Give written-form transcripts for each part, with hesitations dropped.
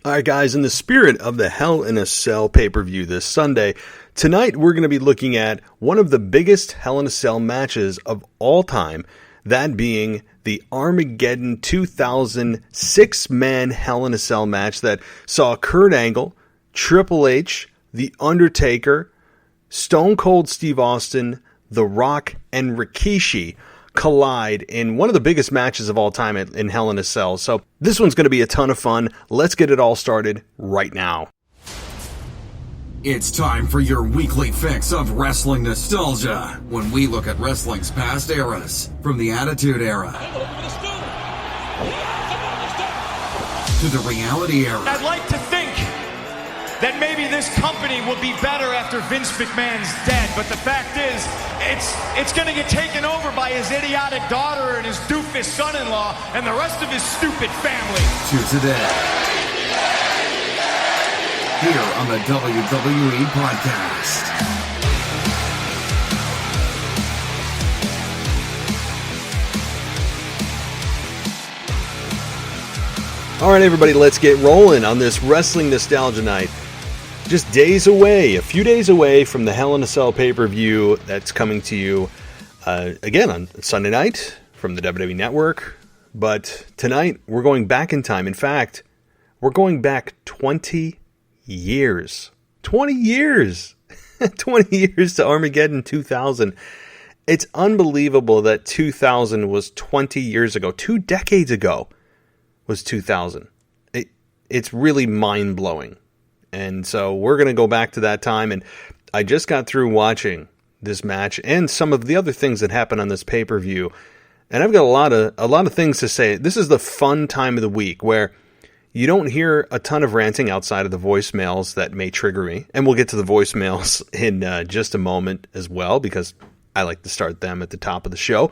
All right, guys, in the spirit of the Hell in a Cell pay-per-view this Sunday, tonight we're going to be looking at one of the biggest Hell in a Cell matches of all time, that being the Armageddon 2000 six-man Hell in a Cell match that saw Kurt Angle, Triple H, The Undertaker, Stone Cold Steve Austin, The Rock, and Rikishi collide in one of the biggest matches of all time in Hell in a Cell. So this one's going to be a ton of fun. Let's get it all started right now. It's time for your weekly fix of wrestling nostalgia when we look at wrestling's past eras, from the Attitude Era to the Reality Era. I'd like to think that maybe this company will be better after Vince McMahon's dead, but the fact is, it's going to get taken over by his idiotic daughter and his doofus son-in-law and the rest of his stupid family. To today, here on the WWE Podcast. All right, everybody, let's get rolling on this Wrestling Nostalgia Night. Just days away, a few days away from the Hell in a Cell pay-per-view that's coming to you again on Sunday night from the WWE Network. But tonight, we're going back in time. In fact, we're going back 20 years. 20 years! 20 years to Armageddon 2000. It's unbelievable that 2000 was 20 years ago. 2 decades ago was 2000. It's really mind-blowing. And so we're going to go back to that time, and I just got through watching this match and some of the other things that happened on this pay-per-view, and I've got a lot of things to say. This is the fun time of the week where you don't hear a ton of ranting outside of the voicemails that may trigger me, and we'll get to the voicemails in just a moment as well, because I like to start them at the top of the show.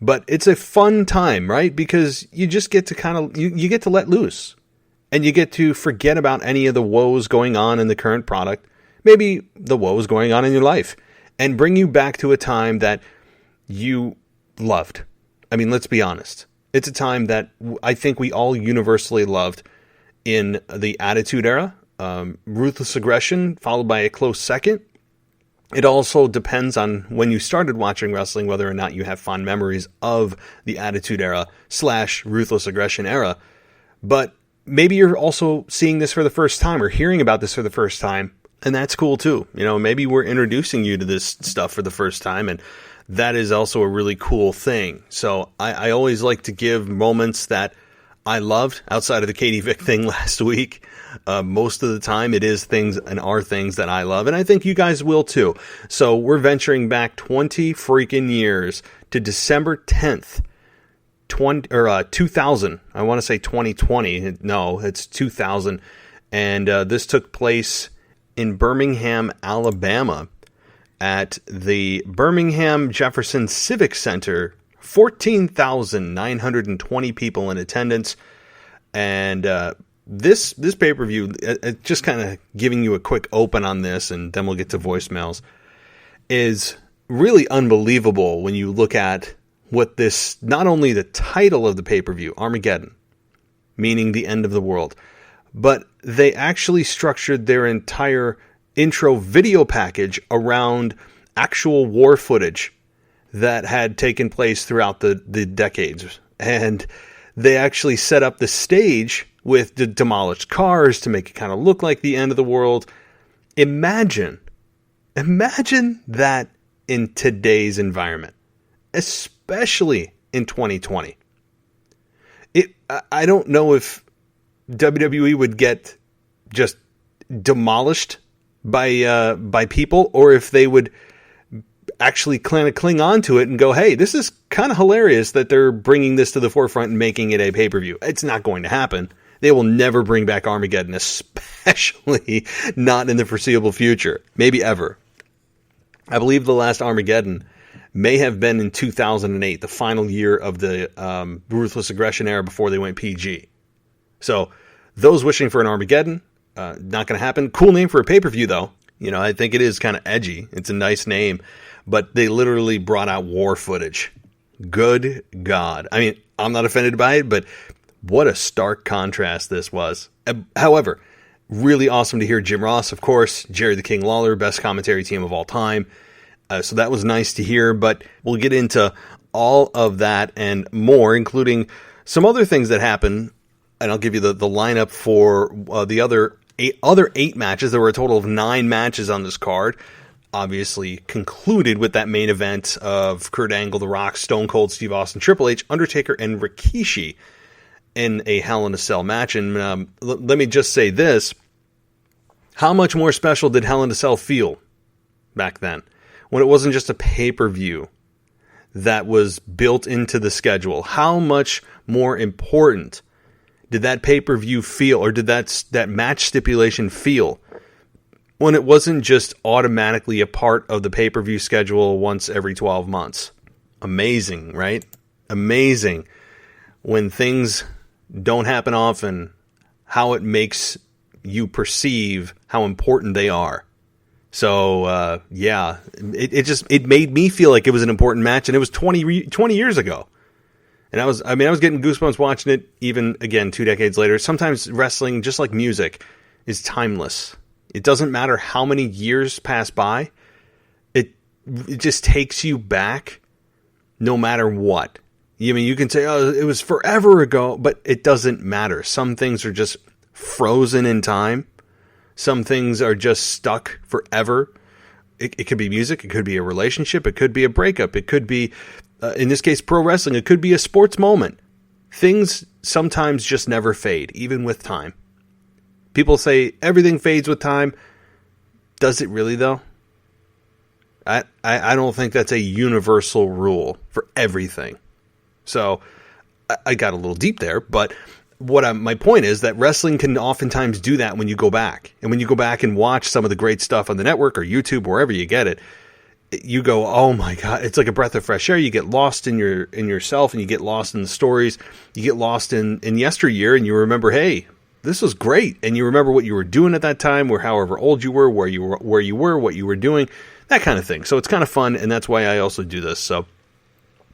But it's a fun time, right? Because you just get to kind of, you get to let loose. And you get to forget about any of the woes going on in the current product, maybe the woes going on in your life, and bring you back to a time that you loved. I mean, let's be honest. It's a time that I think we all universally loved in the Attitude Era. Ruthless Aggression, followed by a close second. It also depends on when you started watching wrestling, whether or not you have fond memories of the Attitude Era / Ruthless Aggression era. But maybe you're also seeing this for the first time or hearing about this for the first time, and that's cool too. You know, maybe we're introducing you to this stuff for the first time, and that is also a really cool thing. So I always like to give moments that I loved outside of the Katie Vick thing last week. Most of the time it is things and are things that I love, and I think you guys will too. So we're venturing back 20 freaking years to December 10th. 2000. I want to say 2020. No, it's 2000. And this took place in Birmingham, Alabama at the Birmingham Jefferson Civic Center. 14,920 people in attendance. And this pay-per-view, just kind of giving you a quick open on this, and then we'll get to voicemails, is really unbelievable when you look at what this, not only the title of the pay-per-view, Armageddon, meaning the end of the world, but they actually structured their entire intro video package around actual war footage that had taken place throughout the decades. And they actually set up the stage with the demolished cars to make it kind of look like the end of the world. Imagine that in today's environment, especially in 2020. I don't know if WWE would get just demolished by people, or if they would actually kind of cling on to it and go, hey, this is kind of hilarious that they're bringing this to the forefront and making it a pay-per-view. It's not going to happen. They will never bring back Armageddon, especially not in the foreseeable future. Maybe ever. I believe the last Armageddon may have been in 2008, the final year of the Ruthless Aggression era before they went PG. So those wishing for an Armageddon, not going to happen. Cool name for a pay-per-view, though. You know, I think it is kind of edgy. It's a nice name. But they literally brought out war footage. Good God. I mean, I'm not offended by it, but what a stark contrast this was. However, really awesome to hear Jim Ross, of course, Jerry the King Lawler, best commentary team of all time. So that was nice to hear, but we'll get into all of that and more, including some other things that happened, and I'll give you the lineup for the other eight matches. There were a total of 9 matches on this card, obviously concluded with that main event of Kurt Angle, The Rock, Stone Cold Steve Austin, Triple H, Undertaker, and Rikishi in a Hell in a Cell match. And let me just say this. How much more special did Hell in a Cell feel back then, when it wasn't just a pay-per-view that was built into the schedule? How much more important did that pay-per-view feel, or did that match stipulation feel, when it wasn't just automatically a part of the pay-per-view schedule once every 12 months? Amazing, right? Amazing when things don't happen often, how it makes you perceive how important they are. So, yeah, it made me feel like it was an important match, and it was 20 years ago. And I was getting goosebumps watching it, even, again, 2 decades later. Sometimes wrestling, just like music, is timeless. It doesn't matter how many years pass by. It just takes you back no matter what. I mean, you can say, oh, it was forever ago, but it doesn't matter. Some things are just frozen in time. Some things are just stuck forever. It could be music. It could be a relationship. It could be a breakup. It could be, in this case, pro wrestling. It could be a sports moment. Things sometimes just never fade, even with time. People say everything fades with time. Does it really, though? I don't think that's a universal rule for everything. So I got a little deep there, but my point is that wrestling can oftentimes do that when you go back. And when you go back and watch some of the great stuff on the network or YouTube, wherever you get it, you go, oh my God, it's like a breath of fresh air. You get lost in yourself, and you get lost in the stories. You get lost in yesteryear, and you remember, hey, this was great. And you remember what you were doing at that time, or however old you were, where you were, what you were doing, that kind of thing. So it's kind of fun, and that's why I also do this. So,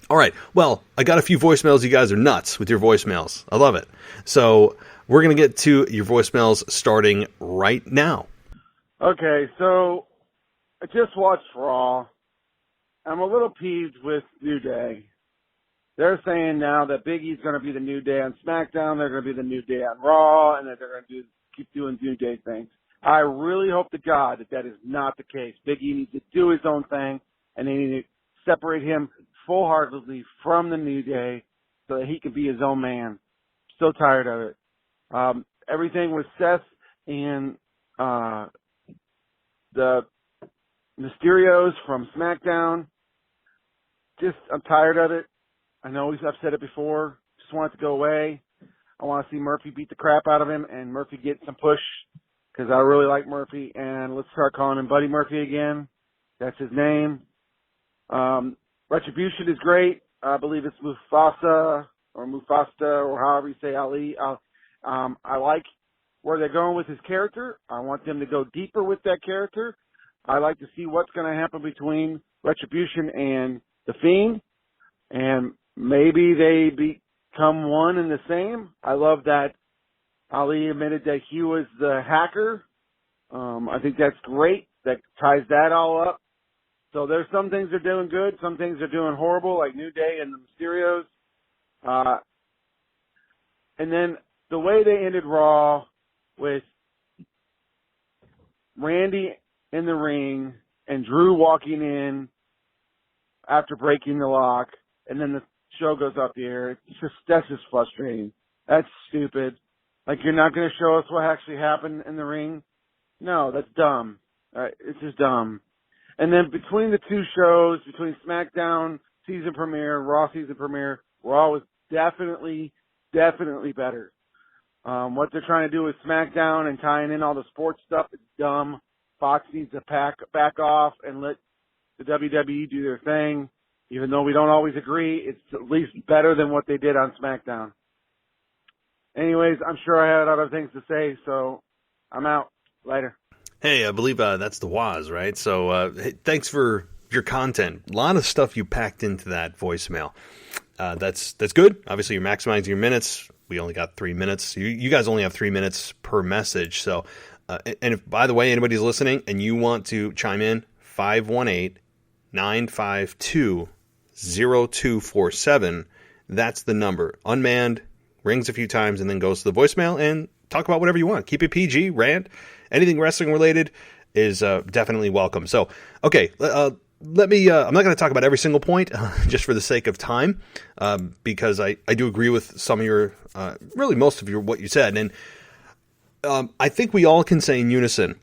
all right. Well, I got a few voicemails. You guys are nuts with your voicemails. I love it. So we're going to get to your voicemails starting right now. Okay, so I just watched Raw. I'm a little peeved with New Day. They're saying now that Big E's going to be the New Day on SmackDown. They're going to be the New Day on Raw, and that they're going to keep doing New Day things. I really hope to God that is not the case. Big E needs to do his own thing, and they need to separate him full-heartedly from the New Day so that he can be his own man. So tired of it. Everything with Seth and the Mysterios from SmackDown, I'm tired of it. I know I've said it before. Just want it to go away. I want to see Murphy beat the crap out of him and Murphy get some push, because I really like Murphy. And let's start calling him Buddy Murphy again. That's his name. Retribution is great. I believe it's Mufasa or however you say Ali. I like where they're going with his character. I want them to go deeper with that character. I like to see what's going to happen between Retribution and The Fiend, and maybe they become one and the same. I love that Ali admitted that he was the hacker. I think that's great. That ties that all up. So there's some things they're doing good, some things they're doing horrible, like New Day and the Mysterios. And then the way they ended Raw with Randy in the ring and Drew walking in after breaking the lock, and then the show goes off the air. That's just frustrating. That's stupid. Like, you're not going to show us what actually happened in the ring? No, that's dumb. It's just dumb. And then between the two shows, between SmackDown season premiere, Raw season premiere, Raw was definitely better. What they're trying to do with SmackDown and tying in all the sports stuff is dumb. Fox needs to back off and let the WWE do their thing. Even though we don't always agree, it's at least better than what they did on SmackDown. Anyways, I'm sure I had other things to say, so I'm out. Later. Hey, I believe that's the Waz, right? So hey, thanks for your content. A lot of stuff you packed into that voicemail. That's good. Obviously, you're maximizing your minutes. we only got 3 minutes. You guys only have 3 minutes per message. So, and if, by the way, anybody's listening and you want to chime in, 518-952-0247. That's the number. Unmanned, rings a few times, and then goes to the voicemail, and talk about whatever you want. Keep it PG, rant, anything wrestling related is definitely welcome. So, okay, let me, I'm not going to talk about every single point just for the sake of time, because I do agree with some of your, really most of what you said. And I think we all can say in unison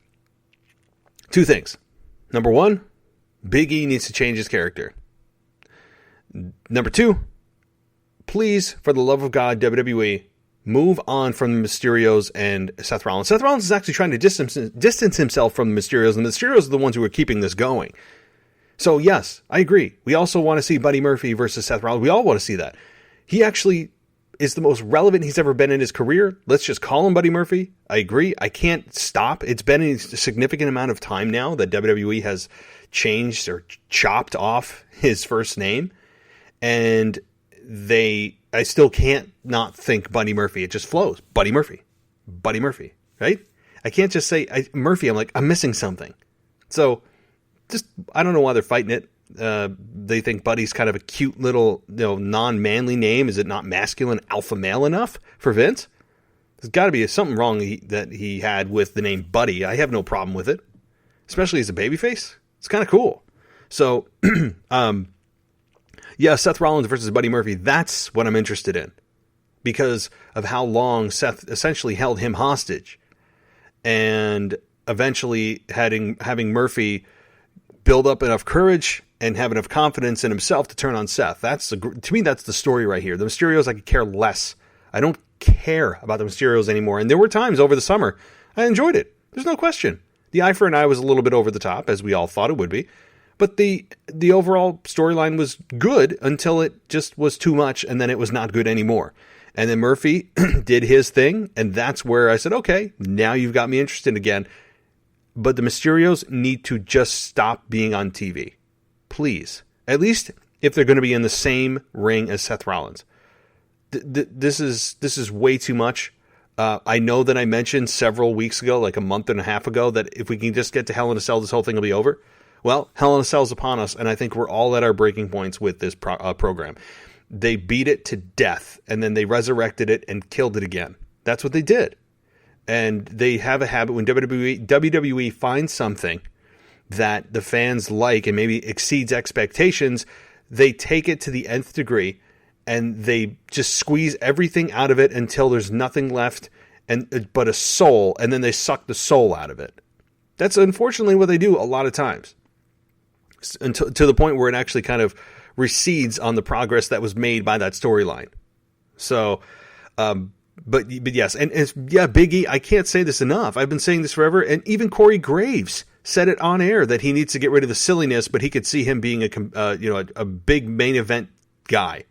two things. Number one, Big E needs to change his character. Number two, please, for the love of God, WWE, move on from the Mysterios and Seth Rollins. Seth Rollins is actually trying to distance himself from the Mysterios, and the Mysterios are the ones who are keeping this going. So, yes, I agree. We also want to see Buddy Murphy versus Seth Rollins. We all want to see that. He actually is the most relevant he's ever been in his career. Let's just call him Buddy Murphy. I agree. I can't stop. It's been a significant amount of time now that WWE has changed or chopped off his first name. And I still can't not think Buddy Murphy. It just flows. Buddy Murphy. Buddy Murphy. Right? I can't just say Murphy. I'm like, I'm missing something. So, just, I don't know why they're fighting it. They think Buddy's kind of a cute little, non-manly name. Is it not masculine, alpha male enough for Vince? There's got to be something wrong that he had with the name Buddy. I have no problem with it, especially as a babyface. It's kind of cool. So, yeah, Seth Rollins versus Buddy Murphy. That's what I'm interested in because of how long Seth essentially held him hostage, and eventually having Murphy build up enough courage and have enough confidence in himself to turn on Seth. To me, that's the story right here. The Mysterios, I could care less. I don't care about the Mysterios anymore. And there were times over the summer I enjoyed it. There's no question. The Eye for an Eye was a little bit over the top, as we all thought it would be. But the overall storyline was good until it just was too much, and then it was not good anymore. And then Murphy did his thing, and that's where I said, okay, now you've got me interested again. But the Mysterios need to just stop being on TV. Please. At least if they're going to be in the same ring as Seth Rollins. This is way too much. I know that I mentioned several weeks ago, like a month and a half ago, that if we can just get to Hell in a Cell, this whole thing will be over. Well, Hell in a Cell is upon us, and I think we're all at our breaking points with this program. They beat it to death, and then they resurrected it and killed it again. That's what they did. And they have a habit when WWE finds something that the fans like and maybe exceeds expectations, they take it to the nth degree and they just squeeze everything out of it until there's nothing left but a soul, and then they suck the soul out of it. That's unfortunately what they do a lot of times, to the point where it actually kind of recedes on the progress that was made by that storyline. So, But yes, and yeah, Big E, I can't say this enough. I've been saying this forever, and even Corey Graves said it on air that he needs to get rid of the silliness, but he could see him being a big main event guy.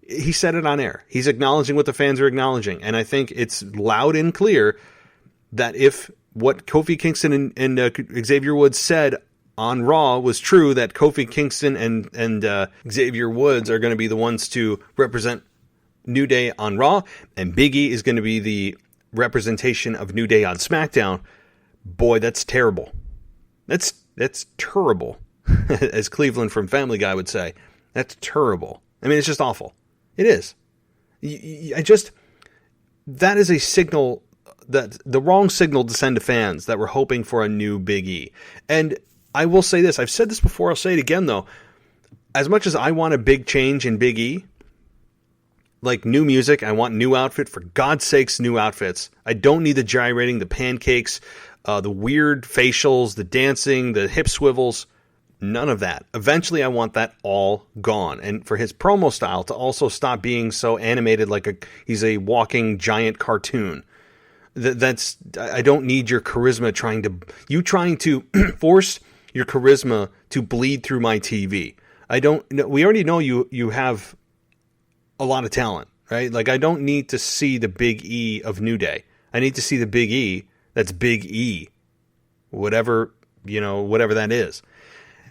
He said it on air. He's acknowledging what the fans are acknowledging, and I think it's loud and clear that if what Kofi Kingston and Xavier Woods said on Raw was true, that Kofi Kingston and Xavier Woods are going to be the ones to represent New Day on Raw, and Big E is going to be the representation of New Day on SmackDown. Boy, that's terrible. That's terrible, as Cleveland from Family Guy would say. That's terrible. I mean, it's just awful. It is. That is a signal, that the wrong signal to send to fans that were hoping for a new Big E. And I will say this. I've said this before. I'll say it again, though. As much as I want a big change in Big E, like new music, I want new outfit. For God's sakes, new outfits. I don't need the gyrating, the pancakes, the weird facials, the dancing, the hip swivels. None of that. Eventually, I want that all gone. And for his promo style to also stop being so animated, like he's a walking giant cartoon. I don't need your charisma trying to force your charisma to bleed through my TV. We already know you have a lot of talent, right? Like, I don't need to see the Big E of New Day. I need to see the Big E that's Big E. Whatever that is.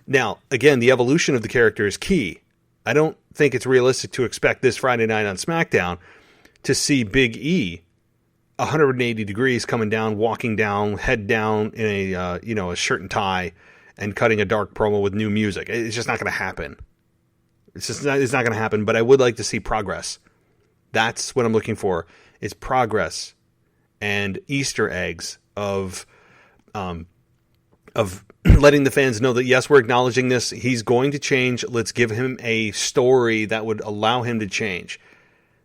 Now, again, the evolution of the character is key. I don't think it's realistic to expect this Friday night on SmackDown to see Big E 180 degrees coming down, walking down, head down in a shirt and tie and cutting a dark promo with new music. It's just not going to happen. It's not going to happen, but I would like to see progress. That's what I'm looking for, is progress and Easter eggs of letting the fans know that, yes, we're acknowledging this. He's going to change. Let's give him a story that would allow him to change.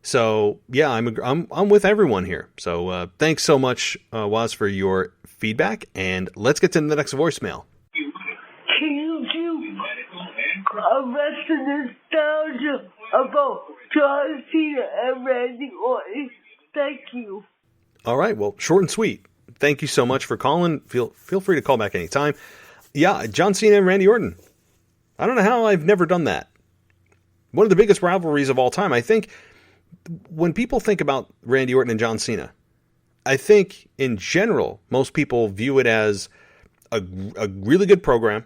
So, yeah, I'm with everyone here. So, thanks so much, Waz, for your feedback, and let's get to the next voicemail. Can you do a wrestling nostalgia about John Cena and Randy Orton? Thank you. All right, well, short and sweet. Thank you so much for calling. Feel free to call back anytime. Yeah, John Cena and Randy Orton. I don't know how I've never done that. One of the biggest rivalries of all time. I think when people think about Randy Orton and John Cena, I think in general, most people view it as a really good program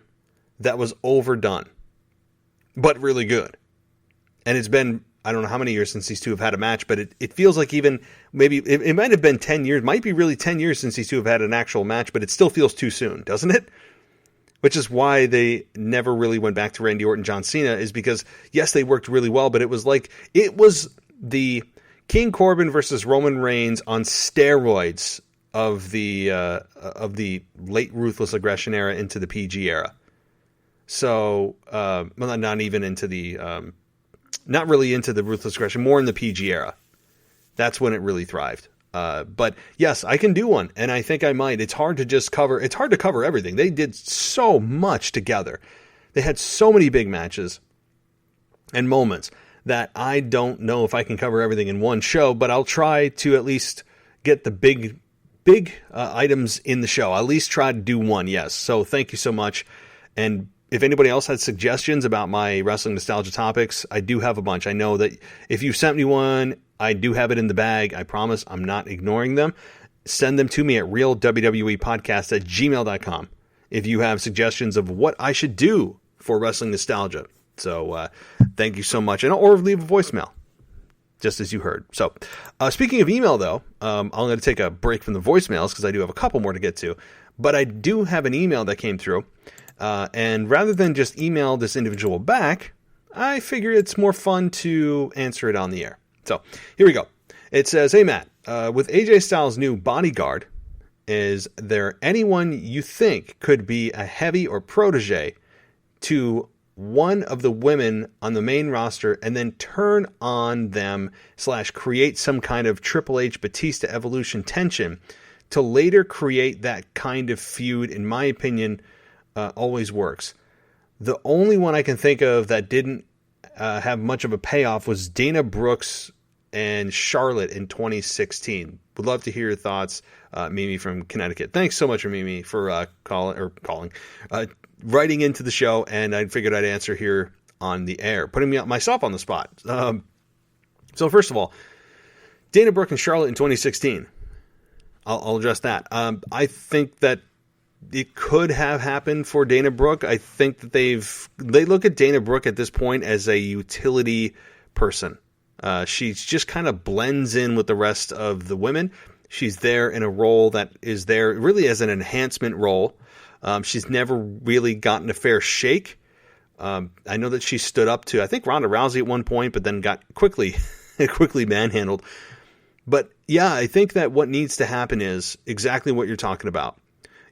that was overdone, but really good. And it's been, I don't know how many years since these two have had a match, but it feels like even maybe it might have been 10 years, might be really 10 years since these two have had an actual match, but it still feels too soon, doesn't it? Which is why they never really went back to Randy Orton, John Cena, is because, yes, they worked really well, but it was the King Corbin versus Roman Reigns on steroids of the late Ruthless Aggression era into the PG era. So, not even into the, not really into the Ruthless Aggression, more in the PG era. That's when it really thrived. But yes, I can do one, and I think I might. It's hard to cover everything. They did so much together. They had so many big matches and moments that I don't know if I can cover everything in one show, but I'll try to at least get the big items in the show. I'll at least try to do one, yes. So thank you so much. And if anybody else had suggestions about my wrestling nostalgia topics, I do have a bunch. I know that if you sent me one, I do have it in the bag. I promise I'm not ignoring them. Send them to me at realwwepodcast@gmail.com if you have suggestions of what I should do for wrestling nostalgia. So thank you so much. Or leave a voicemail, just as you heard. So speaking of email, though, I'm going to take a break from the voicemails because I do have a couple more to get to. But I do have an email that came through. And rather than just email this individual back, I figure it's more fun to answer it on the air. So here we go. It says, "Hey Matt, with AJ Styles' new bodyguard, is there anyone you think could be a heavy or protege to one of the women on the main roster and then turn on them / create some kind of Triple H Batista Evolution tension to later create that kind of feud? In my opinion, always works. The only one I can think of that didn't have much of a payoff was Dana Brooks and Charlotte in 2016. Would love to hear your thoughts, Mimi from Connecticut." Thanks so much, Mimi, for writing into the show, and I figured I'd answer here on the air, putting myself on the spot. So first of all, Dana Brooke and Charlotte in 2016. I'll address that. I think that it could have happened for Dana Brooke. I think that they look at Dana Brooke at this point as a utility person. She just kind of blends in with the rest of the women. She's there in a role that is there really as an enhancement role. She's never really gotten a fair shake. I know that she stood up to, I think, Ronda Rousey at one point, but then got quickly manhandled. But yeah, I think that what needs to happen is exactly what you're talking about.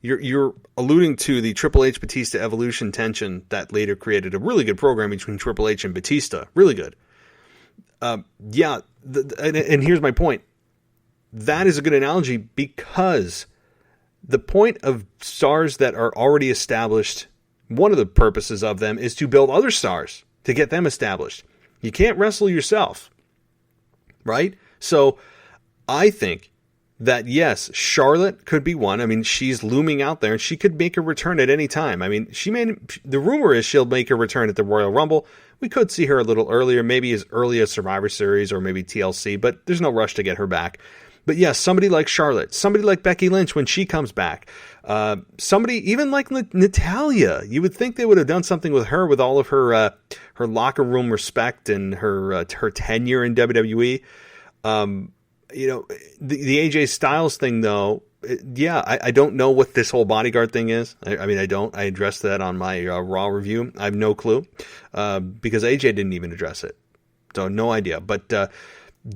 You're alluding to the Triple H Batista Evolution tension that later created a really good program between Triple H and Batista. Really good. And here's my point. That is a good analogy because the point of stars that are already established, one of the purposes of them is to build other stars, to get them established. You can't wrestle yourself, right? So I think that, yes, Charlotte could be one. I mean, she's looming out there, and she could make a return at any time. I mean, the rumor is she'll make a return at the Royal Rumble. We could see her a little earlier, maybe as early as Survivor Series or maybe TLC, but there's no rush to get her back. But yes, somebody like Charlotte, somebody like Becky Lynch when she comes back, somebody even like Natalya. You would think they would have done something with her with all of her locker room respect and her tenure in WWE. You know, the AJ Styles thing, though, I don't know what this whole bodyguard thing is. I mean, I don't. I addressed that on my Raw review. I have no clue because AJ didn't even address it. So no idea. But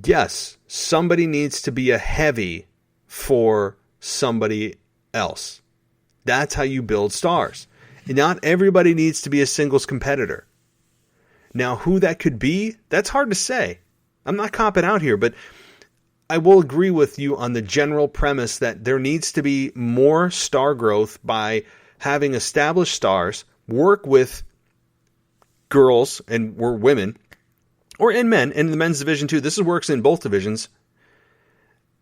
yes, somebody needs to be a heavy for somebody else. That's how you build stars. Not everybody needs to be a singles competitor. Now, who that could be, that's hard to say. I'm not copping out here, but I will agree with you on the general premise that there needs to be more star growth by having established stars work with girls and we're women, or in men, in the men's division too. This works in both divisions.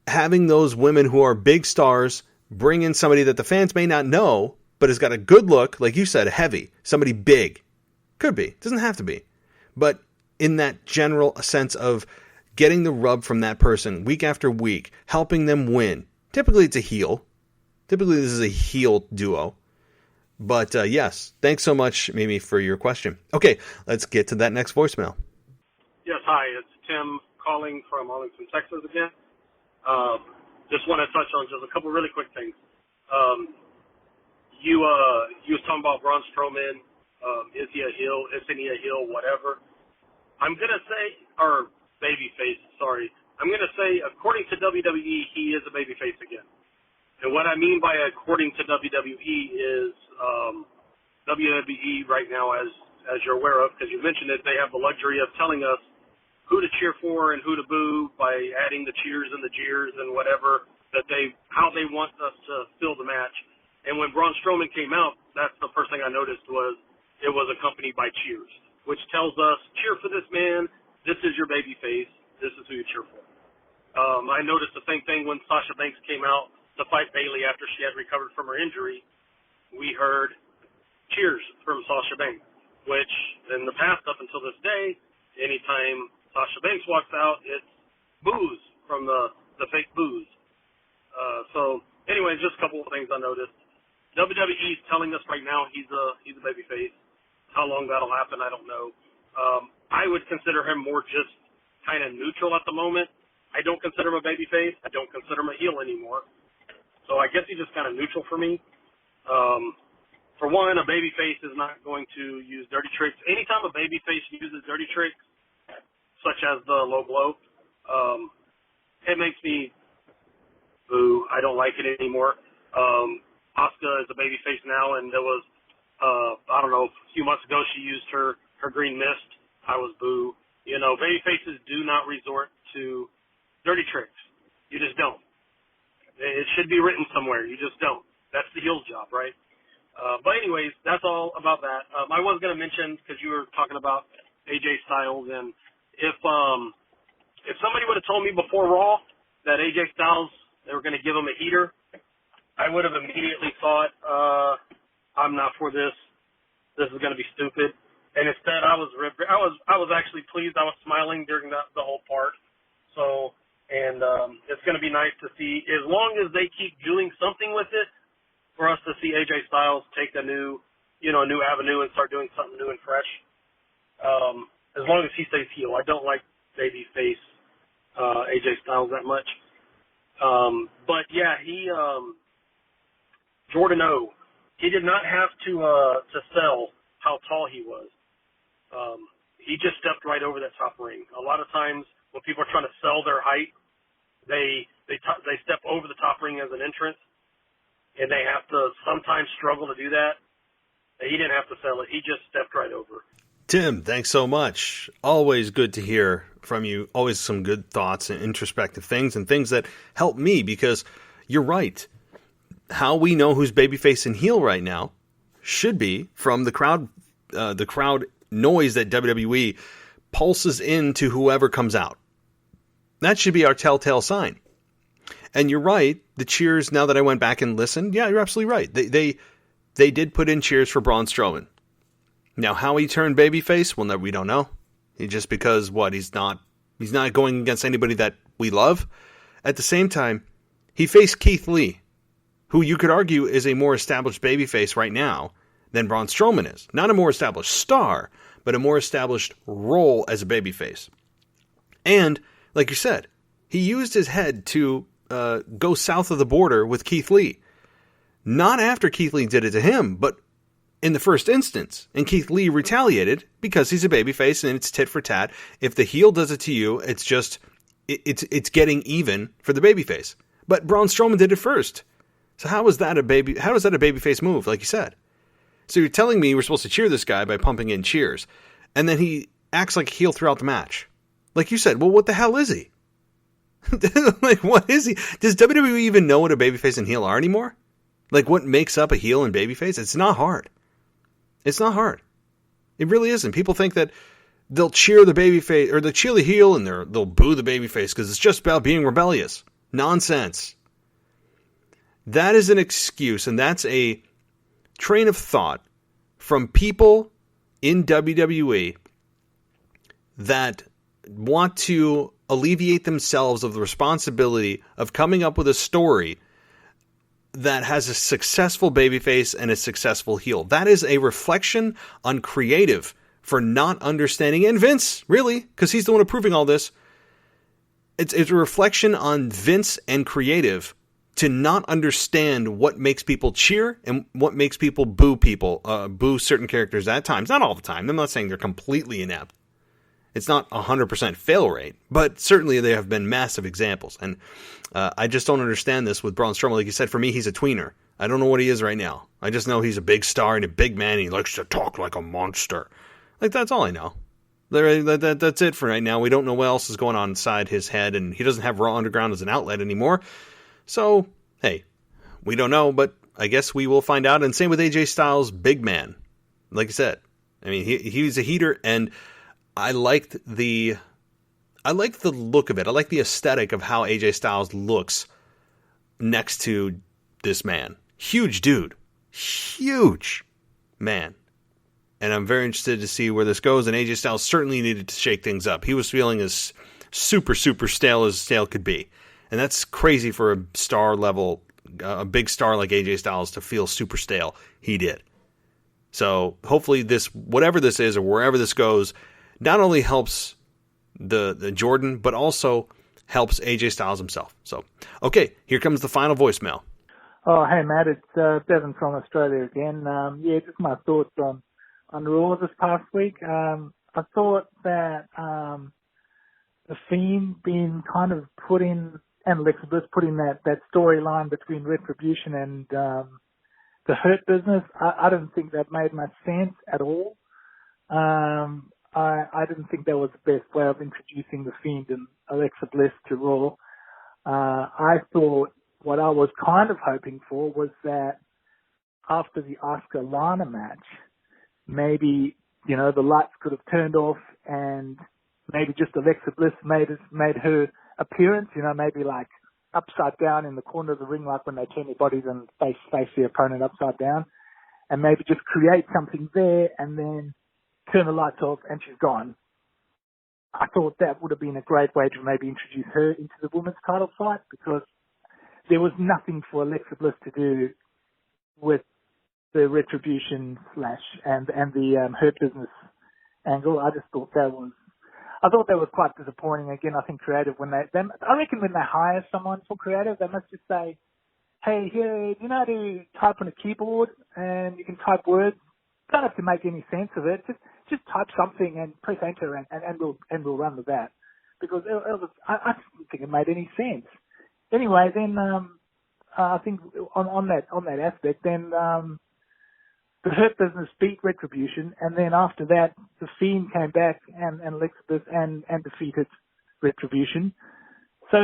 Having those women who are big stars bring in somebody that the fans may not know, but has got a good look, like you said, a heavy, somebody big. Could be, doesn't have to be. But in that general sense of getting the rub from that person week after week, helping them win. Typically it's a heel. Typically this is a heel duo. But yes, thanks so much, Mimi, for your question. Okay, let's get to that next voicemail. Yes, hi, it's Tim calling from Arlington, Texas again. Just want to touch on just a couple really quick things. You was talking about Braun Strowman. Is he a heel? Isn't he a heel? Whatever. I'm going to say, or babyface, sorry. I'm going to say, according to WWE, he is a babyface again. And what I mean by according to WWE is WWE right now, as you're aware of, because you mentioned it, they have the luxury of telling us who to cheer for and who to boo by adding the cheers and the jeers and whatever how they want us to fill the match. And when Braun Strowman came out, that's the first thing I noticed was it was accompanied by cheers, which tells us, cheer for this man. This is your baby face. This is who you cheer for. I noticed the same thing when Sasha Banks came out to fight Bayley after she had recovered from her injury. We heard cheers from Sasha Banks, which in the past, up until this day, anytime Sasha Banks walks out, it's boos from the fake boos. So anyways, just a couple of things I noticed. WWE's telling us right now he's a baby face. How long that'll happen, I don't know. I would consider him more just kind of neutral at the moment. I don't consider him a babyface. I don't consider him a heel anymore. So I guess he's just kind of neutral for me. For one, a babyface is not going to use dirty tricks. Anytime a babyface uses dirty tricks, such as the low blow, it makes me boo. I don't like it anymore. Asuka is a babyface now, and there was, I don't know, a few months ago she used her green mist. I was boo. You know, babyfaces do not resort to dirty tricks. You just don't. It should be written somewhere. You just don't. That's the heel's job, right? But anyways, that's all about that. I was going to mention, because you were talking about AJ Styles, and if somebody would have told me before Raw that AJ Styles, they were going to give him a heater, I would have immediately thought, I'm not for this. This is going to be stupid. And instead, I was actually pleased. I was smiling during the whole part. So, and it's going to be nice to see, as long as they keep doing something with it, for us to see AJ Styles take a new avenue and start doing something new and fresh. As long as he stays heel. I don't like baby face AJ Styles that much. But yeah, Jordan O. He did not have to sell how tall he was. He just stepped right over that top ring. A lot of times when people are trying to sell their height, they step over the top ring as an entrance, and they have to sometimes struggle to do that. He didn't have to sell it. He just stepped right over. Tim, thanks so much. Always good to hear from you. Always some good thoughts and introspective things and things that help me, because you're right. How we know who's babyface and heel right now should be from the crowd noise that WWE pulses into whoever comes out. That should be our telltale sign. And you're right, the cheers, now that I went back and listened, yeah, you're absolutely right. They did put in cheers for Braun Strowman. Now, how he turned babyface, well, no, we don't know. Just because, he's not going against anybody that we love. At the same time, he faced Keith Lee, who you could argue is a more established babyface right now than Braun Strowman is. Not a more established star, but a more established role as a babyface. And, like you said, He used his head to go south of the border with Keith Lee. Not after Keith Lee did it to him, but in the first instance. And Keith Lee retaliated because he's a babyface and it's tit for tat. If the heel does it to you, it's just, it's getting even for the babyface. But Braun Strowman did it first. So how is that a babyface move, like you said? So you're telling me we're supposed to cheer this guy by pumping in cheers. And then he acts like a heel throughout the match. Like you said, well, what the hell is he? Like, what is he? Does WWE even know what a babyface and heel are anymore? Like, what makes up a heel and babyface? It's not hard. It's not hard. It really isn't. People think that they'll cheer the babyface, or they'll cheer the heel, and they'll boo the babyface because it's just about being rebellious. Nonsense. That is an excuse, and that's a train of thought from people in WWE that want to alleviate themselves of the responsibility of coming up with a story that has a successful babyface and a successful heel. That is a reflection on creative for not understanding, and Vince, really, because he's the one approving all this. It's a reflection on Vince and creative to not understand what makes people cheer and what makes people boo certain characters at times. Not all the time. I'm not saying they're completely inept. It's not 100% fail rate, but certainly there have been massive examples. And I just don't understand this with Braun Strowman. Like you said, for me, he's a tweener. I don't know what he is right now. I just know he's a big star and a big man. And he likes to talk like a monster. Like, that's all I know. That's it for right now. We don't know what else is going on inside his head, and he doesn't have Raw Underground as an outlet anymore. So, hey, we don't know, but I guess we will find out. And same with AJ Styles, big man. Like I said, I mean, he's a heater, and I liked the look of it. I like the aesthetic of how AJ Styles looks next to this man. Huge dude. Huge man. And I'm very interested to see where this goes. And AJ Styles certainly needed to shake things up. He was feeling as super stale as stale could be. And that's crazy for a star level, a big star like AJ Styles to feel super stale. He did. So hopefully this, whatever this is or wherever this goes, not only helps the Jordan, but also helps AJ Styles himself. So, okay, here comes the final voicemail. Oh, hey, Matt, it's Devin from Australia again. Yeah, just my thoughts on Raw this past week. I thought that the Fiend being kind of put in, and Alexa Bliss put in that storyline between Retribution and the Hurt Business, I didn't think that made much sense at all. I didn't think that was the best way of introducing the Fiend and Alexa Bliss to Raw. I thought what I was kind of hoping for was that after the Asuka-Lana match, maybe, you know, the lights could have turned off and maybe just Alexa Bliss made her appearance, you know, maybe like upside down in the corner of the ring, like when they turn their bodies and face the opponent upside down, and maybe just create something there and then turn the lights off and she's gone. I thought that would have been a great way to maybe introduce her into the women's title fight, because there was nothing for Alexa Bliss to do with the Retribution and the Hurt Business angle. I just thought that was quite disappointing. Again, I think creative, I reckon when they hire someone for creative, they must just say, hey, here, you know how to type on a keyboard and you can type words? Don't have to make any sense of it. Just type something and press enter and we'll run with that. Because I didn't think it made any sense. Anyway, then I think on that aspect, then the Hurt Business beat Retribution, and then after that, the Fiend came back and Alexa and defeated Retribution. So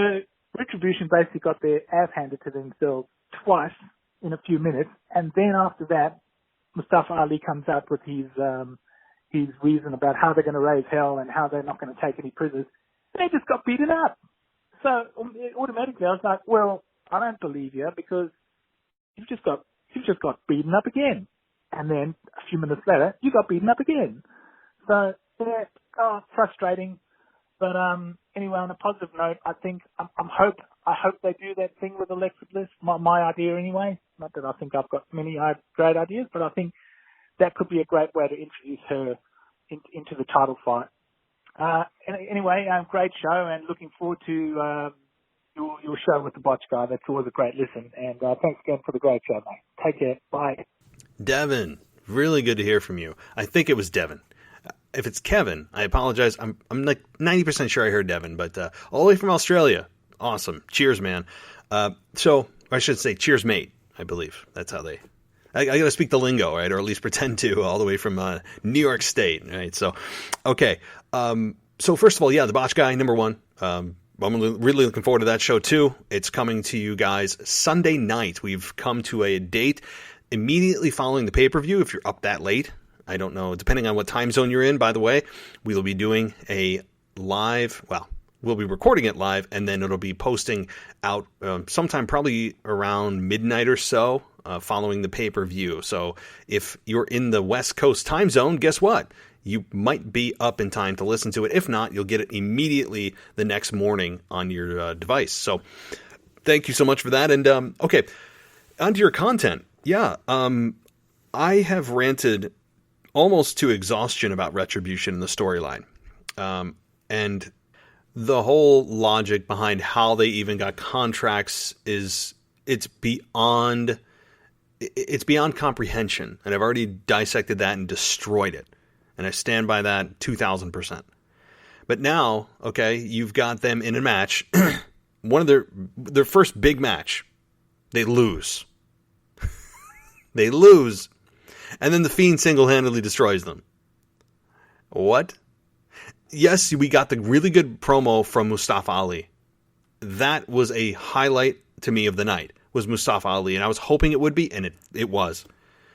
Retribution basically got their ass handed to themselves twice in a few minutes, and then after that, Mustafa Ali comes up with his reason about how they're going to raise hell and how they're not going to take any prisoners. They just got beaten up. So automatically I was like, well, I don't believe you, because you've just got beaten up again. And then a few minutes later, you got beaten up again. So yeah, frustrating. But anyway, on a positive note, I think I hope they do that thing with Alexa Bliss. My idea anyway. Not that I think I've got many great ideas, but I think that could be a great way to introduce her into the title fight. Anyway, great show, and looking forward to your show with the Botch guy. That's always a great listen. And thanks again for the great show, mate. Take care. Bye. Devin, really good to hear from you. I think it was Devin. If it's Kevin, I apologize. I'm like 90% sure I heard Devin, but all the way from Australia. Awesome. Cheers, man. So I should say cheers, mate, I believe. That's how they... I got to speak the lingo, right? Or at least pretend to, all the way from New York State, right? So, okay. So first of all, yeah, the Botch guy, number one. I'm really looking forward to that show, too. It's coming to you guys Sunday night. We've come to a date immediately following the pay-per-view, if you're up that late. I don't know, depending on what time zone you're in, by the way. We will be doing a live, well, we'll be recording it live, and then it'll be posting out sometime probably around midnight or so following the pay-per-view. So if you're in the West Coast time zone, guess what? You might be up in time to listen to it. If not, you'll get it immediately the next morning on your device. So thank you so much for that. And okay, onto your content. Yeah, I have ranted almost to exhaustion about Retribution and the storyline. And the whole logic behind how they even got contracts it's beyond comprehension. And I've already dissected that and destroyed it. And I stand by that 2,000%. But now, okay, you've got them in a match. One of their first big match, they lose. They lose. And then the Fiend single-handedly destroys them. What? Yes, we got the really good promo from Mustafa Ali. That was a highlight to me of the night, was Mustafa Ali. And I was hoping it would be, and it was.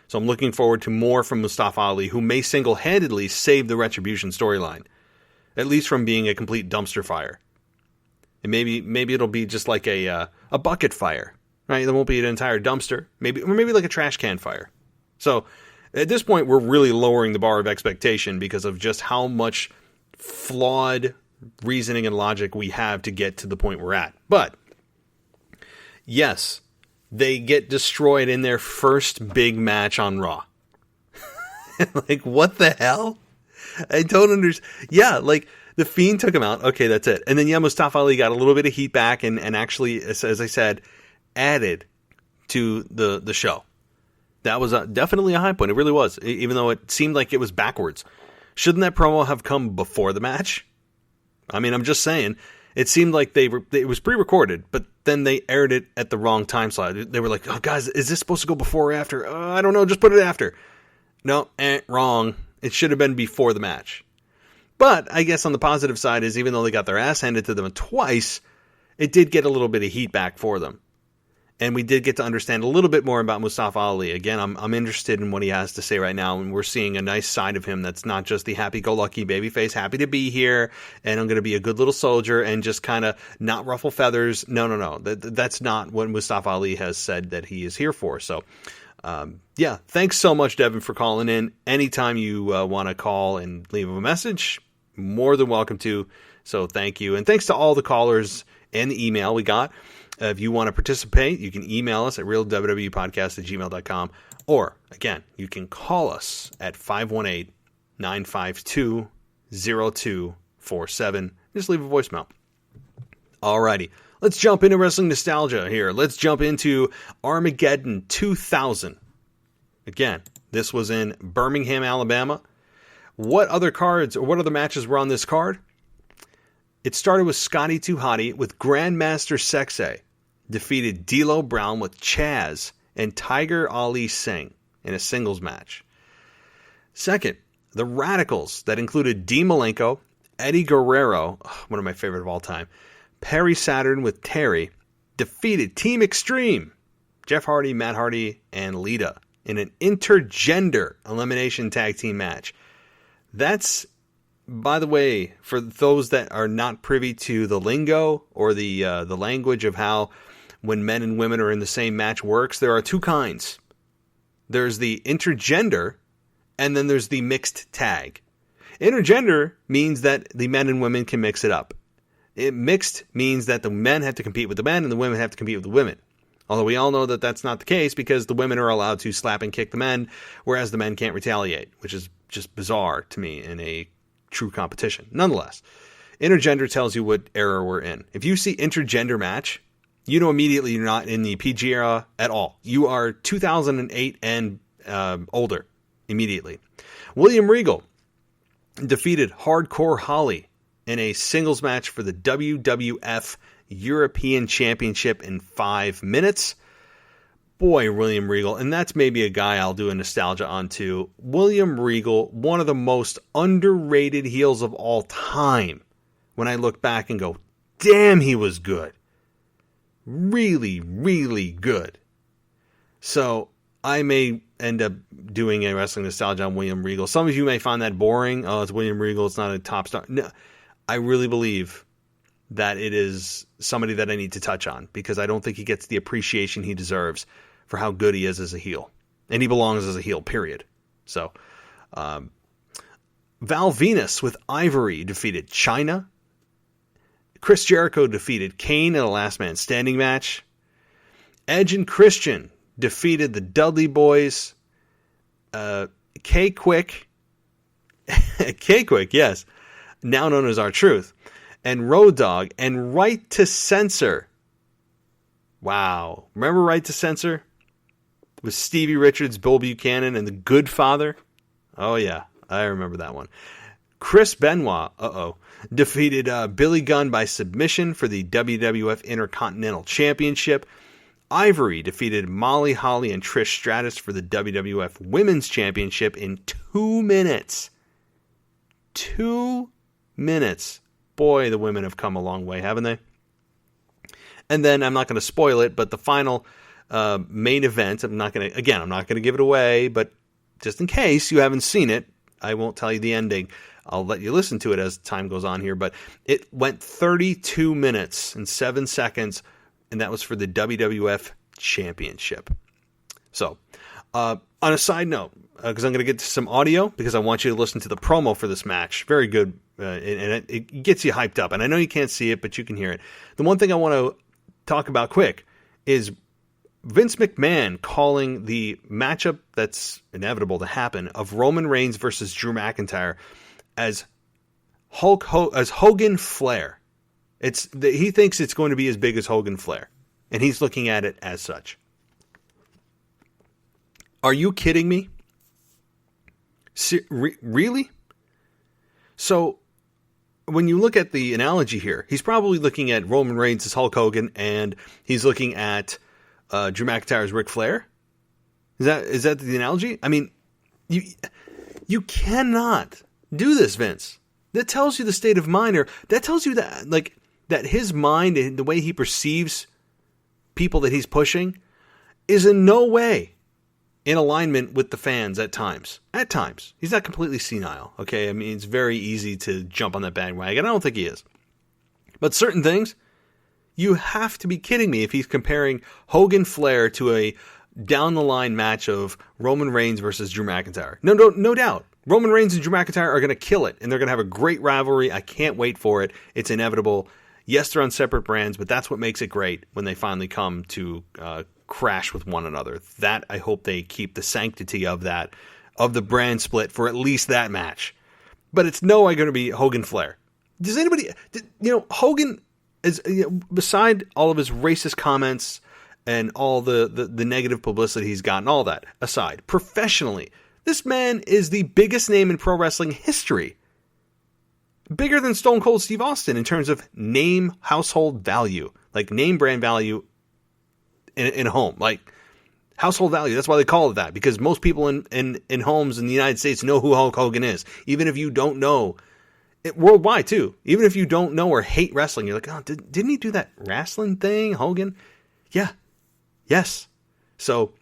So I'm looking forward to more from Mustafa Ali, who may single-handedly save the Retribution storyline. At least from being a complete dumpster fire. And maybe it'll be just like a bucket fire. Right? There won't be an entire dumpster. Maybe like a trash can fire. So at this point, we're really lowering the bar of expectation because of just how much flawed reasoning and logic we have to get to the point we're at. But, yes, they get destroyed in their first big match on Raw. Like, what the hell? I don't understand. Yeah, like, the Fiend took him out. Okay, that's it. And then, yeah, Mustafa Ali got a little bit of heat back and actually, as I said, added to the show. That was definitely a high point. It really was, even though it seemed like it was backwards. Shouldn't that promo have come before the match? I mean, I'm just saying. It seemed like it was pre-recorded, but then they aired it at the wrong time slot. They were like, oh, guys, is this supposed to go before or after? I don't know, just put it after. No, wrong. It should have been before the match. But I guess on the positive side is even though they got their ass handed to them twice, it did get a little bit of heat back for them. And we did get to understand a little bit more about Mustafa Ali. Again, I'm interested in what he has to say right now, and we're seeing a nice side of him that's not just the happy-go-lucky babyface, happy to be here, and I'm going to be a good little soldier and just kind of not ruffle feathers. No. That's not what Mustafa Ali has said that he is here for. So, yeah, thanks so much, Devin, for calling in. Anytime you want to call and leave a message, more than welcome to. So thank you. And thanks to all the callers and the email we got. If you want to participate, you can email us at realwwepodcast@gmail.com. Or, again, you can call us at 518-952-0247. Just leave a voicemail. Alrighty, let's jump into wrestling nostalgia here. Let's jump into Armageddon 2000. Again, this was in Birmingham, Alabama. What other cards or what other matches were on this card? It started with Scotty 2 Hotty with Grandmaster Sexay. Defeated D'Lo Brown with Chaz and Tiger Ali Singh in a singles match. Second, the Radicals that included Dean Malenko, Eddie Guerrero, one of my favorite of all time, Perry Saturn with Terry, defeated Team Extreme, Jeff Hardy, Matt Hardy, and Lita in an intergender elimination tag team match. That's, by the way, for those that are not privy to the lingo or the language of how when men and women are in the same match works, there are two kinds. There's the intergender, and then there's the mixed tag. Intergender means that the men and women can mix it up. Mixed means that the men have to compete with the men and the women have to compete with the women. Although we all know that that's not the case because the women are allowed to slap and kick the men, whereas the men can't retaliate, which is just bizarre to me in a true competition. Nonetheless, intergender tells you what era we're in. If you see intergender match, you know immediately you're not in the PG era at all. You are 2008 and older immediately. William Regal defeated Hardcore Holly in a singles match for the WWF European Championship in 5 minutes. Boy, William Regal, and that's maybe a guy I'll do a nostalgia on too. William Regal, one of the most underrated heels of all time. When I look back and go, damn, he was good. Really, really good. So I may end up doing a wrestling nostalgia on William Regal. Some of you may find that boring. Oh, it's William Regal. It's not a top star. No, I really believe that it is somebody that I need to touch on because I don't think he gets the appreciation he deserves for how good he is as a heel. And he belongs as a heel, period. So, Val Venus with Ivory defeated Chyna. Chris Jericho defeated Kane in a last man standing match. Edge and Christian defeated the Dudley Boys. K-Quick, yes, now known as R-Truth, and Road Dogg, and Right to Censor. Wow. Remember Right to Censor? With Stevie Richards, Bill Buchanan, and the Good Father? Oh, yeah. I remember that one. Chris Benoit, defeated Billy Gunn by submission for the WWF Intercontinental Championship. Ivory defeated Molly Holly and Trish Stratus for the WWF Women's Championship in 2 minutes. 2 minutes. Boy, the women have come a long way, haven't they? And then, I'm not going to spoil it, but the final main event, I'm not going to give it away, but just in case you haven't seen it, I won't tell you the ending. I'll let you listen to it as time goes on here, but it went 32 minutes and 7 seconds, and that was for the WWF Championship. So, on a side note, because I'm going to get to some audio, because I want you to listen to the promo for this match. Very good, and it gets you hyped up. And I know you can't see it, but you can hear it. The one thing I want to talk about quick is Vince McMahon calling the matchup that's inevitable to happen of Roman Reigns versus Drew McIntyre as Hogan Flair. He thinks it's going to be as big as Hogan Flair, and he's looking at it as such. Are you kidding me? Really? So, when you look at the analogy here, he's probably looking at Roman Reigns as Hulk Hogan, and he's looking at Drew McIntyre as Ric Flair. Is that the analogy? I mean, you cannot do this, Vince. That tells you the state of mind, or that tells you that his mind and the way he perceives people that he's pushing is in no way in alignment with the fans at times. At times. He's not completely senile, okay? I mean, it's very easy to jump on that bandwagon. I don't think he is. But certain things, you have to be kidding me if he's comparing Hogan Flair to a down-the-line match of Roman Reigns versus Drew McIntyre. No doubt. Roman Reigns and Drew McIntyre are going to kill it, and they're going to have a great rivalry. I can't wait for it. It's inevitable. Yes, they're on separate brands, but that's what makes it great when they finally come to crash with one another. That, I hope they keep the sanctity of that, of the brand split for at least that match. But it's going to be Hogan Flair. Does anybody, Hogan is, beside all of his racist comments and all the negative publicity he's gotten, all that aside, professionally, this man is the biggest name in pro wrestling history. Bigger than Stone Cold Steve Austin in terms of name household value, like name brand value in a home, like household value. That's why they call it that, because most people in homes in the United States know who Hulk Hogan is. Even if you don't know it, worldwide too, even if you don't know or hate wrestling, you're like, oh, didn't he do that wrestling thing, Hogan? Yeah. Yes. So,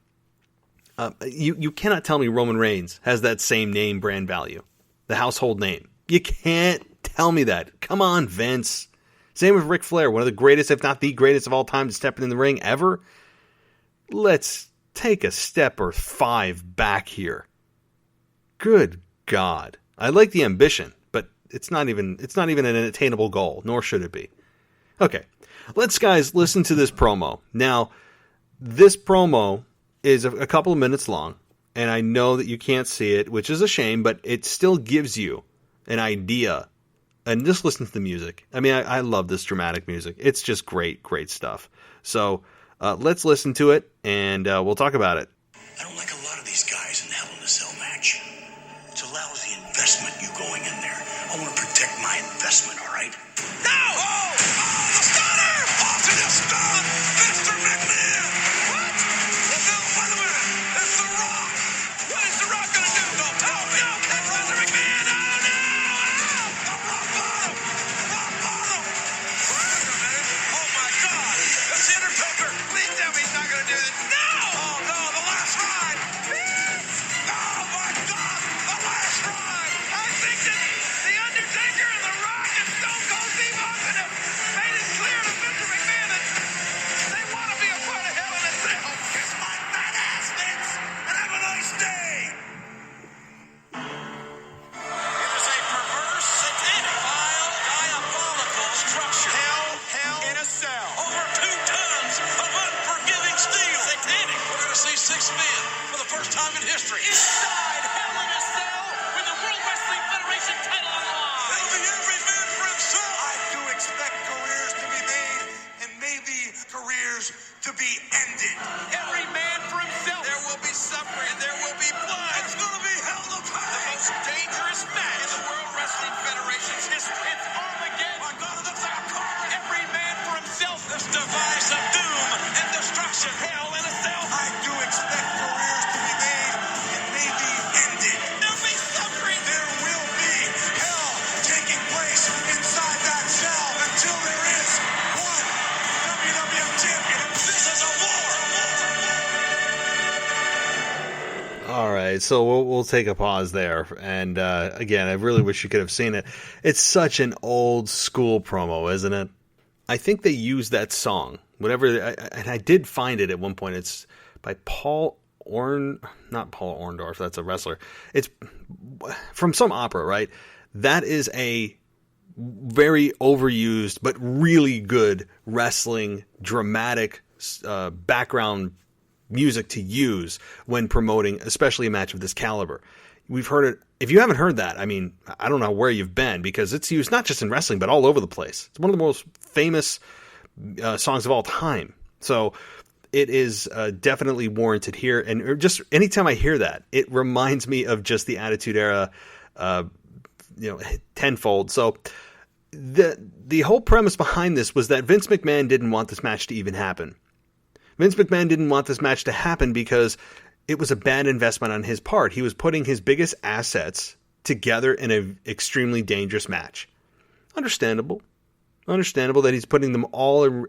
you cannot tell me Roman Reigns has that same name brand value, the household name. You can't tell me that. Come on, Vince. Same with Ric Flair, one of the greatest, if not the greatest of all time to step in the ring ever. Let's take a step or 5 back here. Good God. I like the ambition, but it's not even an attainable goal, nor should it be. Okay. Let's, guys, listen to this promo. Now, this promo is a couple of minutes long, and I know that you can't see it, which is a shame, but it still gives you an idea, and just listen to the music. I mean, I love this dramatic music. It's just great, great stuff. So let's listen to it, and we'll talk about it. I don't like a lot of these guys in the Hell in a Cell match. It's a lousy investment you going in there. I want to protect my investment, all right? No! Oh, the stunner! Alternate stun! Mr. McMahon! What? Well, no, wait a minute. It's The Rock. What is The Rock going to do? Don't tell me. No, it's Mr. McMahon. Oh, no! Oh, the rock bottom! Rock bottom! Wait a minute. Oh, my God. It's The Undertaker. Please tell me he's not going to do this. No! Oh, no, the last ride. Oh, my God. The last ride. I think that The Undertaker and The Rock and Stone Cold Steve Austin have made it clear to Mr. McMahon that they want to be a part of Hell in a Cell. Kiss my fat ass, Vince, and have a nice day. It is a perverse, satanic, vile, diabolical structure. Hell in a Cell. Over 2 tons of unforgiving steel. Satanic. We're going to see 6 men for the first time in history. Inside Hell in a Cell with the World Wrestling Federation title on the line. It'll be every man for himself. I do expect careers to be made and maybe careers to be ended. Every man for himself. There will be suffering and there will be blood. It's going to be hell to pay. The most dangerous match in the World Wrestling Federation's history. It's Armageddon. My God, it looks like a car. Every man for himself. This device of doom and destruction. Hell in a Cell. I do expect careers to be made and maybe ended. There'll be suffering. There will be hell taking place inside that cell until there is one WWF champion. This is a war. All right, so we'll take a pause there. And again, I really wish you could have seen it. It's such an old school promo, isn't it? I think they used that song. And I did find it at one point. It's by not Paul Orndorff, that's a wrestler. It's from some opera, right? That is a very overused but really good wrestling dramatic background music to use when promoting, especially a match of this caliber. We've heard it. If you haven't heard that, I mean, I don't know where you've been, because it's used not just in wrestling, but all over the place. It's one of the most famous songs of all time. So it is definitely warranted here. And just anytime I hear that, it reminds me of just the Attitude Era, tenfold. So the whole premise behind this was that Vince McMahon didn't want this match to even happen. Vince McMahon didn't want this match to happen because it was a bad investment on his part. He was putting his biggest assets together in an extremely dangerous match. Understandable that he's putting them all in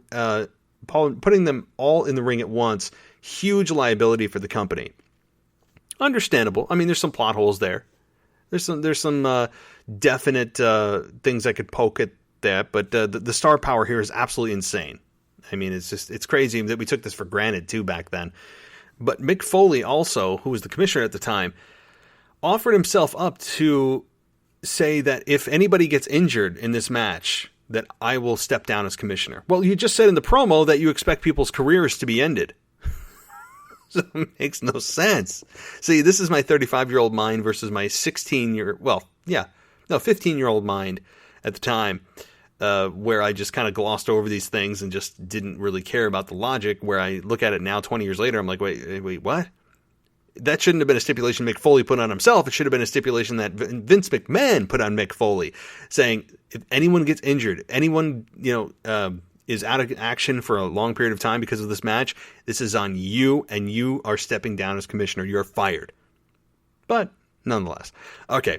the ring at once. Huge liability for the company. Understandable. I mean, there's some plot holes there. There's some definite things I could poke at that, but the star power here is absolutely insane. I mean, it's crazy that we took this for granted too back then. But Mick Foley also, who was the commissioner at the time, offered himself up to say that if anybody gets injured in this match, that I will step down as commissioner. Well, you just said in the promo that you expect people's careers to be ended. So it makes no sense. See, this is my 35-year-old mind versus my 15-year-old mind at the time, where I just kind of glossed over these things and just didn't really care about the logic. Where I look at it now, 20 years later, I'm like, wait, what? That shouldn't have been a stipulation Mick Foley put on himself. It should have been a stipulation that Vince McMahon put on Mick Foley, saying if anyone gets injured, anyone is out of action for a long period of time because of this match, this is on you, and you are stepping down as commissioner. You're fired. But nonetheless, okay.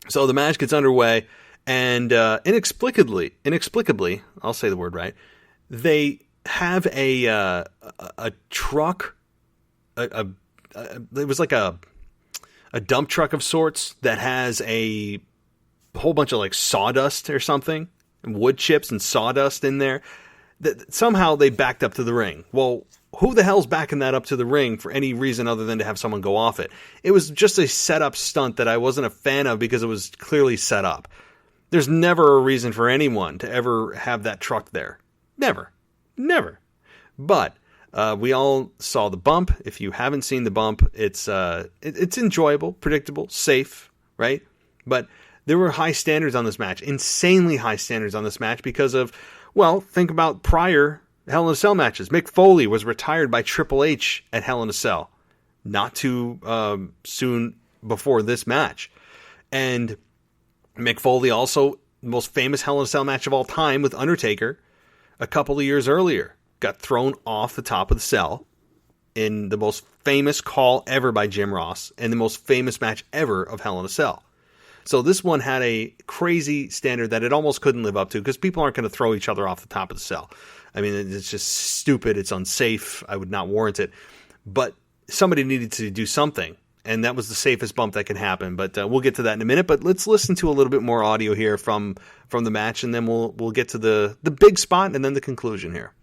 So the match gets underway, and inexplicably, I'll say the word right. They have a truck, it was like a dump truck of sorts that has a whole bunch of like sawdust or something, and wood chips and sawdust in there. That somehow they backed up to the ring. Well, who the hell's backing that up to the ring for any reason other than to have someone go off it? It was just a setup stunt that I wasn't a fan of because it was clearly set up. There's never a reason for anyone to ever have that truck there. Never. But we all saw the bump. If you haven't seen the bump, it's enjoyable, predictable, safe, right? But There were high standards on this match, insanely high standards on this match because of, well, think about prior Hell in a Cell matches. Mick Foley was retired by Triple H at Hell in a Cell not too soon before this match. And Mick Foley also, the most famous Hell in a Cell match of all time with Undertaker, a couple of years earlier, got thrown off the top of the cell in the most famous call ever by Jim Ross and the most famous match ever of Hell in a Cell. So this one had a crazy standard that it almost couldn't live up to because people aren't going to throw each other off the top of the cell. I mean, it's just stupid. It's unsafe. I would not warrant it. But somebody needed to do something, and that was the safest bump that can happen. But we'll get to that in a minute. But let's listen to a little bit more audio here from the match, and then we'll get to the big spot and then the conclusion here.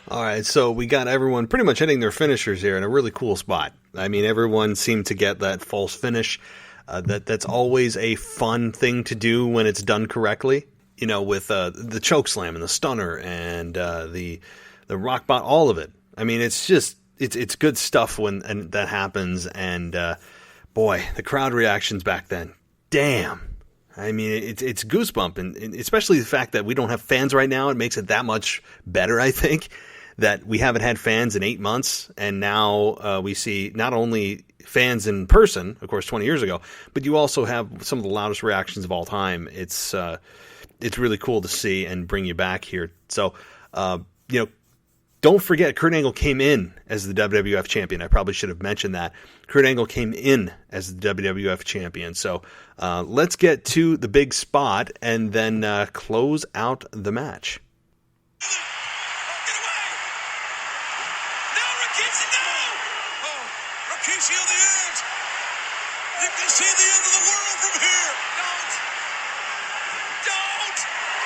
All right, so we got everyone pretty much hitting their finishers here in a really cool spot. I mean, everyone seemed to get that false finish. That's always a fun thing to do when it's done correctly. You know, with the choke slam and the stunner and the rock bot, all of it. I mean, it's just it's good stuff when that happens. And boy, the crowd reactions back then, damn. I mean, it's goosebump, and especially the fact that we don't have fans right now. It makes it that much better, I think, that we haven't had fans in 8 months, and now we see not only fans in person, of course, 20 years ago, but you also have some of the loudest reactions of all time. It's really cool to see and bring you back here. So, don't forget, Kurt Angle came in as the WWF champion. I probably should have mentioned that. Kurt Angle came in as the WWF champion. So let's get to the big spot and then close out the match. Rikishi on the edge. You can see the end of the world from here. Don't.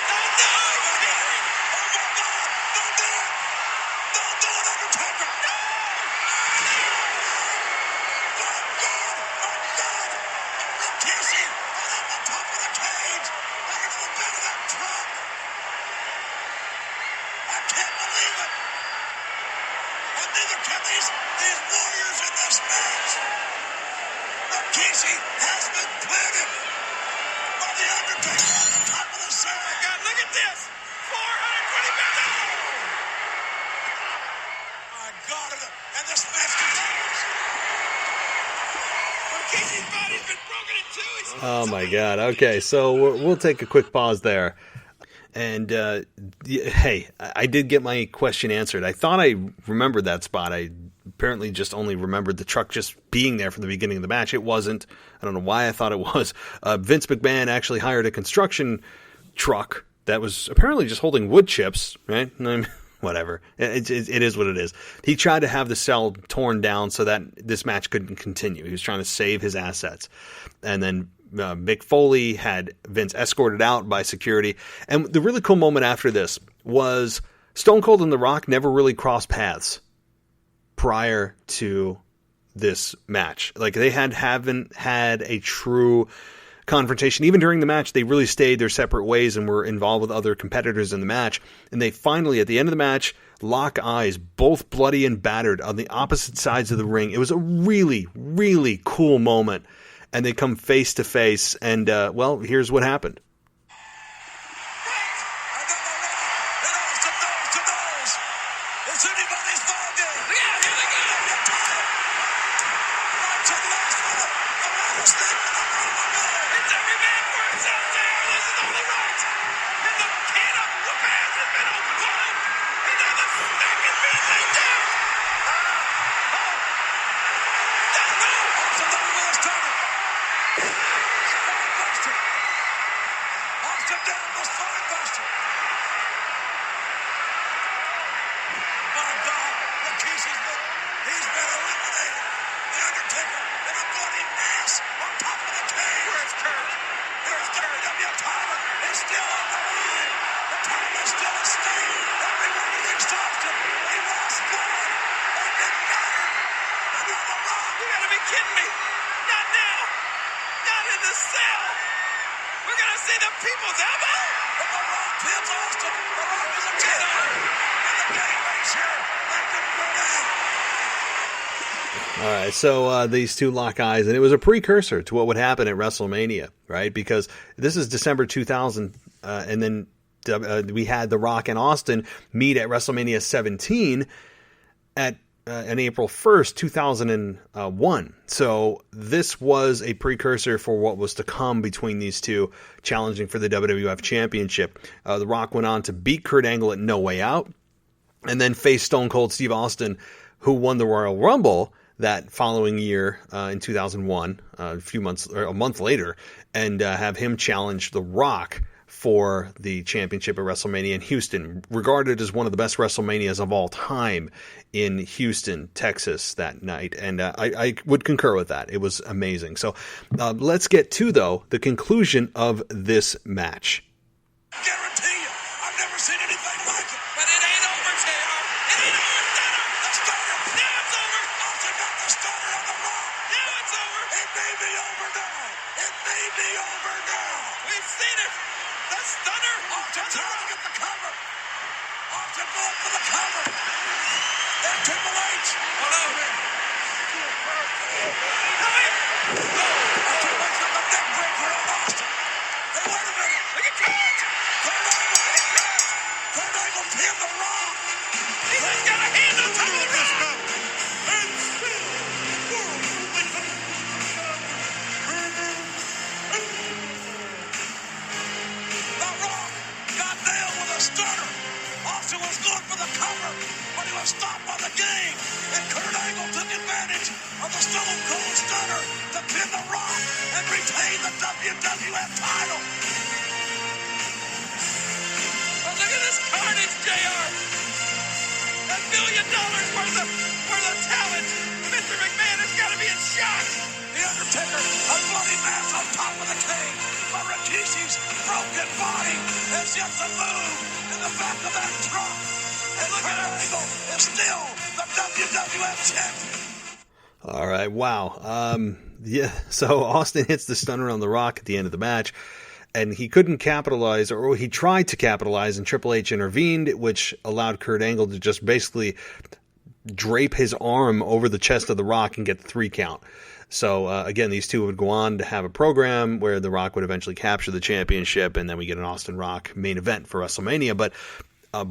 No, Terry. Oh, my God. Don't do it. Don't do it, Undertaker. No. My God. Rikishi on the top of the cage. Right into the bed of that truck. I can't believe it. And neither can these warriors in this match. Rikishi has been planted by the Undertaker on the top of the cell. God, look at this. 420 pounds. My God, and this match continues. Rikishi's body's been broken in two. Oh my God. Okay, so we'll take a quick pause there. And hey, I did get my question answered. I thought I remembered that spot. I apparently just only remembered the truck just being there from the beginning of the match. It wasn't. I don't know why I thought it was. Vince McMahon actually hired a construction truck that was apparently just holding wood chips, right? I mean, whatever. It is what it is. He tried to have the cell torn down so that this match couldn't continue. He was trying to save his assets. And then Mick Foley had Vince escorted out by security. And the really cool moment after this was Stone Cold and The Rock never really crossed paths prior to this match. Like, they haven't had a true confrontation. Even during the match, they really stayed their separate ways and were involved with other competitors in the match. And they finally, at the end of the match, lock eyes, both bloody and battered, on the opposite sides of the ring. It was a really, really cool moment. and they come face to face, and well, here's what happened. All right, so these two lock eyes, and it was a precursor to what would happen at WrestleMania, right? Because this is December 2000, and then we had The Rock and Austin meet at WrestleMania 17 at on April 1st, 2001. So this was a precursor for what was to come between these two, challenging for the WWF Championship. The Rock went on to beat Kurt Angle at No Way Out, and then faced Stone Cold Steve Austin, who won the Royal Rumble that following year in 2001, a month later, and have him challenge The Rock for the championship at WrestleMania in Houston, regarded as one of the best WrestleManias of all time in Houston, Texas that night. And I would concur with that. It was amazing. So let's get to, though, the conclusion of this match. Guarantee you, I've never seen anything like it. But it ain't over, JR. It ain't over, Stunner. The Stunner. Now it's over. Austin got the Stunner on the Rock. Now it's over. It may be over now. It may be over now. We've seen it. The Stunner. Austin trying to get the cover. Austin going for the cover. And Triple H. Hold on, man. Come in. No. Triple H got the neck breaker on Austin. Hey, wait a minute. Look at Kurt. Kurt Angle pinned The Rock. He's got a hand on top of the Rock. And still, The Rock got nailed with a Stunner. Austin was going for the cover, but he was stopped by the game. And Kurt Angle took advantage of the Stone Cold Stunner to pin The Rock and retain the WWF title. Well, look at this carnage, JR. $1 billion worth of talent. Mr. McMahon has got to be in shock. The Undertaker, a bloody mass on top of the cage. But Rikishi's broken body has yet to move in the back of that truck. And Kurt Angle is still the WWF champion. All right, wow. Yeah, so Austin hits the Stunner on The Rock at the end of the match, and he couldn't capitalize, or he tried to capitalize, and Triple H intervened, which allowed Kurt Angle to just basically drape his arm over the chest of The Rock and get the 3 count. So, again, these two would go on to have a program where The Rock would eventually capture the championship, and then we get an Austin Rock main event for WrestleMania. But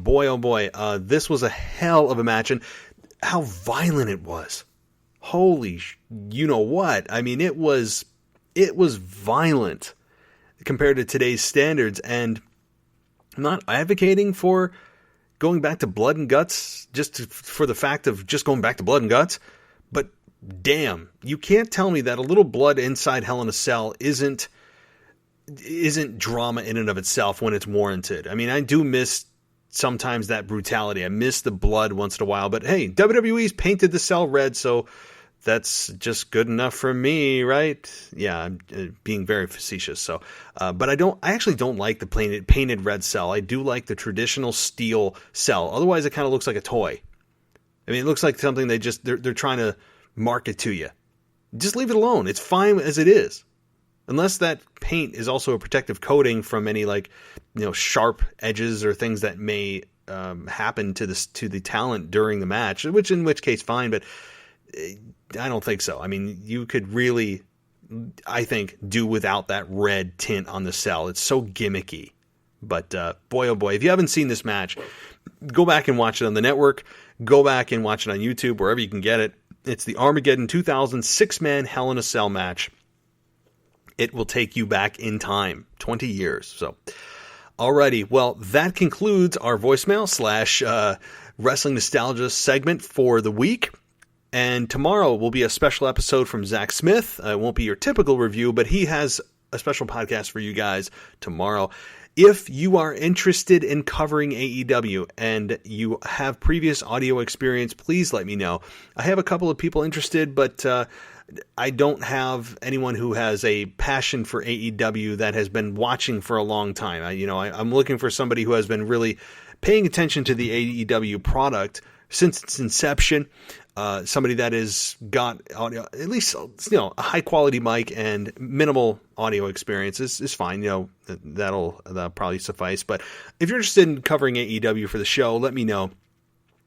boy, oh boy, this was a hell of a match, and how violent it was. Holy, you know what? I mean, it was violent compared to today's standards, and I'm not advocating for going back to blood and guts for the fact of just going back to blood and guts, but damn, you can't tell me that a little blood inside Hell in a Cell isn't drama in and of itself when it's warranted. I mean, I do miss sometimes that brutality. I miss the blood once in a while, but hey, WWE's painted the cell red, so that's just good enough for me, right? Yeah, I'm being very facetious. So, but I actually don't like the painted red cell. I do like the traditional steel cell. Otherwise, it kind of looks like a toy. I mean, it looks like something they're trying to market to you. Just leave it alone. It's fine as it is. Unless that paint is also a protective coating from any sharp edges or things that may happen to the talent during the match, in which case fine, but I don't think so. I mean, you could really I think, do without that red tint on the cell. It's so gimmicky. But boy, oh boy, if you haven't seen this match, go back and watch it on the network. Go back and watch it on YouTube, wherever you can get it. It's the Armageddon 2000 six-man Hell in a Cell match. It will take you back in time, 20 years. So, alrighty, well, that concludes our voicemail / Wrestling Nostalgia segment for the week. And tomorrow will be a special episode from Zach Smith. It won't be your typical review, but he has a special podcast for you guys tomorrow. If you are interested in covering AEW and you have previous audio experience, please let me know. I have a couple of people interested, but I don't have anyone who has a passion for AEW that has been watching for a long time. I'm looking for somebody who has been really paying attention to the AEW product since its inception. Somebody that has got audio, at least, a high quality mic and minimal audio experience is fine. That'll probably suffice. But if you're interested in covering AEW for the show, let me know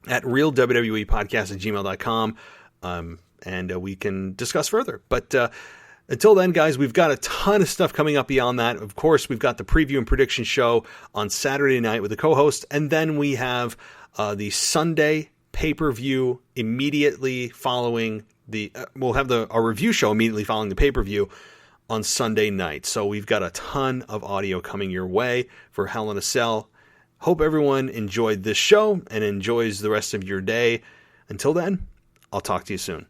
at realwwepodcast@gmail.com. And we can discuss further. But until then, guys, we've got a ton of stuff coming up beyond that. Of course, we've got the preview and prediction show on Saturday night with the co-host. And then we have the Sunday pay-per-view immediately following we'll have our review show immediately following the pay-per-view on Sunday night. So we've got a ton of audio coming your way for Hell in a Cell. Hope everyone enjoyed this show and enjoys the rest of your day. Until then, I'll talk to you soon.